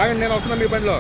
ఆగండి, నేను వస్తున్నా మీ బండిలో.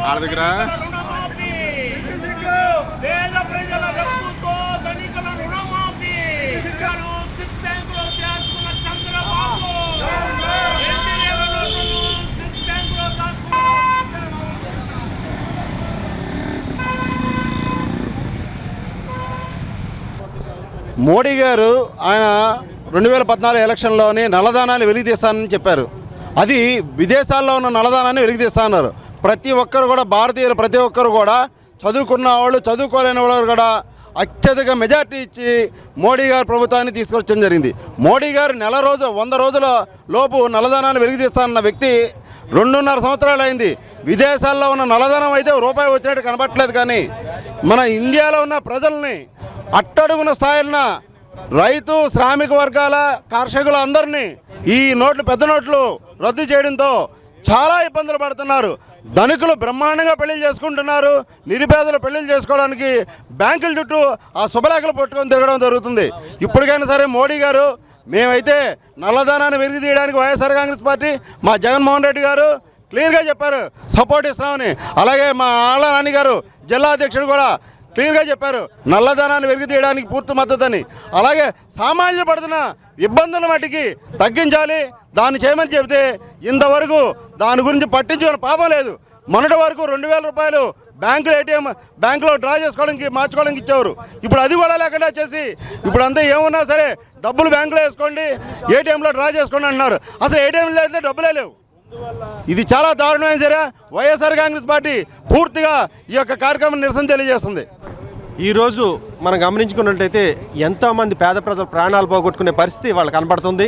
ఆడ దగ్గర మోడీ గారు ఆయన 2014 ఎలక్షన్లోని నల్లధనాన్ని వెలికితీస్తానని చెప్పారు. అది విదేశాల్లో ఉన్న నల్లధనాన్ని వెలికితీస్తున్నారు. ప్రతి ఒక్కరు కూడా, భారతీయులు ప్రతి ఒక్కరు కూడా, చదువుకున్న వాళ్ళు చదువుకోలేని వాళ్ళు కూడా అత్యధిక మెజార్టీ ఇచ్చి మోడీ గారు ప్రభుత్వాన్ని తీసుకొచ్చడం జరిగింది. మోడీ గారు 100 రోజుల లోపు నల్లధనాన్ని వెలికితీస్తానన్న వ్యక్తి 2.5 సంవత్సరాలు అయింది. విదేశాల్లో ఉన్న నల్లధనం అయితే రూపాయి వచ్చినట్టు కనబట్టలేదు. కానీ మన ఇండియాలో ఉన్న ప్రజల్ని అట్టడుగున స్థాయిన రైతు, శ్రామిక వర్గాల, కర్షకుల అందరినీ ఈ నోట్లు, పెద్ద నోట్లు రద్దు చేయడంతో చాలా ఇబ్బందులు పడుతున్నారు. ధనికులు బ్రహ్మాండంగా పెళ్లిళ్ళు చేసుకుంటున్నారు. నిరుపేదలు పెళ్లిళ్ళు చేసుకోవడానికి బ్యాంకుల చుట్టూ ఆ శుభలేఖలు పట్టుకొని తిరగడం జరుగుతుంది. ఇప్పటికైనా సరే మోడీ గారు, మేమైతే నల్లధనాన్ని వెలికి తీయడానికి వైఎస్ఆర్ కాంగ్రెస్ పార్టీ, మా జగన్మోహన్ రెడ్డి గారు క్లియర్గా చెప్పారు, సపోర్ట్ ఇస్తామని. అలాగే మా ఆళ్ళ నాని గారు, జిల్లా అధ్యక్షుడు కూడా క్లియర్గా చెప్పారు, నల్లధనాన్ని వెలికి తీయడానికి పూర్తి మద్దతని. అలాగే సామాన్యులు పడుతున్న ఇబ్బందుల మట్టికి తగ్గించాలి, దాన్ని చేయమని చెబితే ఇంతవరకు దాని గురించి పట్టించుకునే పాపం లేదు. మొన్నటి వరకు 2000 రూపాయలు బ్యాంకులో డ్రా చేసుకోవడానికి, మార్చుకోవడానికి ఇచ్చేవారు. ఇప్పుడు అది కూడా లేకుండా చేసి ఇప్పుడు అంతా ఏమున్నా సరే డబ్బులు బ్యాంకులో వేసుకోండి, ఏటీఎంలో డ్రా చేసుకోండి అంటున్నారు. అసలు ఏటీఎంలో అయితే డబ్బులే లేవు. ఇది చాలా దారుణమైన చర్య. వైఎస్ఆర్ కాంగ్రెస్ పార్టీ పూర్తిగా ఈ యొక్క కార్యక్రమం నిరసన తెలియజేస్తుంది. ఈరోజు మనం గమనించుకున్నట్లయితే ఎంతోమంది పేద ప్రజలు ప్రాణాలు పోగొట్టుకునే పరిస్థితి వాళ్ళు కనపడుతుంది.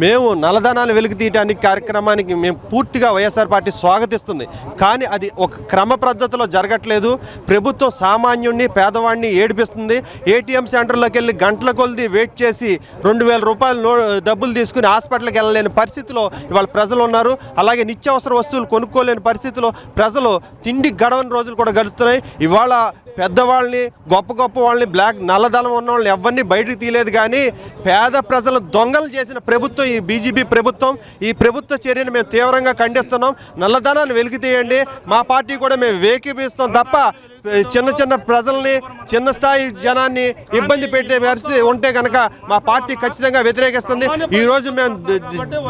మేము నల్లధనాన్ని వెలికి తీయడానికి కార్యక్రమానికి మేము పూర్తిగా వైఎస్ఆర్ పార్టీ స్వాగతిస్తుంది. కానీ అది ఒక క్రమ పద్ధతిలో జరగట్లేదు. ప్రభుత్వం సామాన్యుడిని, పేదవాడిని ఏడిపిస్తుంది. ఏటీఎం సెంటర్లోకి వెళ్ళి గంటల కొలది వెయిట్ చేసి 2000 రూపాయలు డబ్బులు తీసుకుని హాస్పిటల్కి వెళ్ళలేని పరిస్థితిలో ఇవాళ ప్రజలు ఉన్నారు. అలాగే నిత్యావసర వస్తువులు కొనుక్కోలేని పరిస్థితిలో ప్రజలు తిండి గడవని రోజులు కూడా గడుస్తున్నాయి. ఇవాళ పెద్దవాళ్ళని, గొప్ప వాళ్ళని, నల్లధనం ఉన్న వాళ్ళని ఎవరిని బయటకు తీయలేదు. కానీ పేద ప్రజలు దొంగలు చేసిన ప్రభుత్వం ఈ బీజేపీ ప్రభుత్వం. ఈ ప్రభుత్వ చర్యను మేము తీవ్రంగా ఖండిస్తున్నాం. నల్లధనాన్ని వెలికి తీయండి, మా పార్టీ కూడా మేము వేకిపిస్తాం తప్ప చిన్న ప్రజల్ని, చిన్న స్థాయి జనాన్ని ఇబ్బంది పెట్టే పరిస్థితి ఉంటే కనుక మా పార్టీ ఖచ్చితంగా వ్యతిరేకిస్తుంది. ఈ రోజు మేము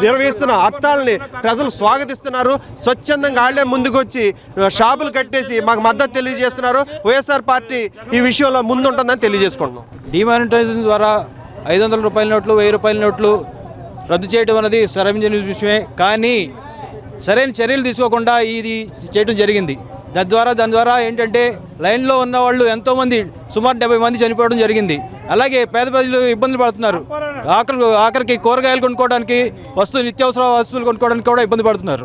నిర్వహిస్తున్న హర్తాల్ని ప్రజలు స్వాగతిస్తున్నారు. స్వచ్ఛందంగా ఆళ్లే ముందుకు వచ్చి షాపులు కట్టేసి మాకు మద్దతు తెలియజేస్తున్నారు. వైఎస్ఆర్ పార్టీ ఈ విషయంలో ముందుంటుందని తెలియజేసుకుంటున్నాం. డిమానిటైజేషన్ ద్వారా 500 రూపాయల నోట్లు, 1000 రూపాయల నోట్లు రద్దు చేయడం అనేది సరైన విషయమే. కానీ సరైన చర్యలు తీసుకోకుండా ఇది చేయడం జరిగింది. దాని ద్వారా ఏంటంటే లైన్లో ఉన్న వాళ్ళు ఎంతోమంది, సుమారు 70 మంది చనిపోవడం జరిగింది. అలాగే పేద ప్రజలు ఇబ్బందులు పడుతున్నారు. ఆఖరికి కూరగాయలు కొనుక్కోవడానికి, నిత్యావసర వస్తువులు కొనుక్కోవడానికి కూడా ఇబ్బంది పడుతున్నారు.